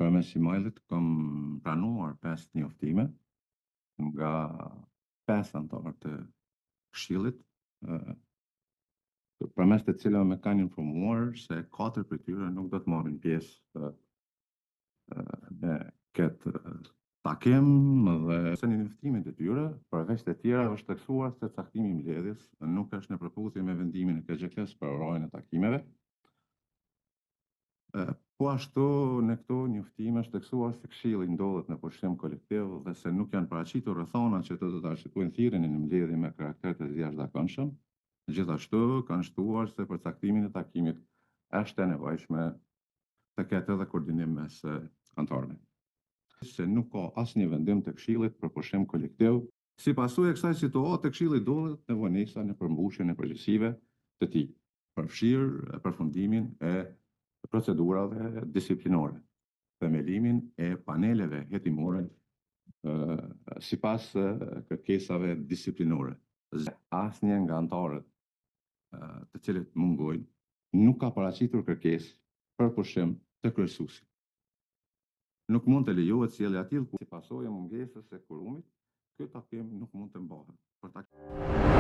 Përmes emailit kam pranuar 5 njoftime nga 5 anëtarë të Këshillit, përmes të cilave më kanë informuar se 4 prej tyre nuk do të marrin pjesë në këtë takim dhe se një njoftimet e tyre, përveç të tjera, është theksuar se caktimi i mbledhjes nuk është në përputhje me vendimin e KGK-s për oraren e takimeve. Po ashtu, në këto njoftime është theksuar se Këshilli ndodhet në pushim kolektiv dhe se nuk janë paraqitur rrethona që të arsyetujnë thirrjen në mbledhje me karakter të jashtëzakonshëm. Gjithashtu, kanë shtuar se për caktimin e takimit është e nevojshme të ketë edhe koordinim mes anëtarëve. Se nuk ka asnjë vendim të Këshillit për pushim kolektiv. Si pasojë e kësaj situate, Këshilli ndodhet në vonesa në përmbushjen e përgjegjësive të tij, përfshirë përfundimin e procedurave disiplinore, themelimin e paneleve hetimore sipas kërkesave disiplinore. Asnjë nga anëtarët të cilët mungojnë nuk ka paraqitur kërkesë për pushim të kryesuesit. Nuk mund të lejohet sjellja e tillë si pasojë e mungesës së kvorumit, ky takim nuk mund të mbahet.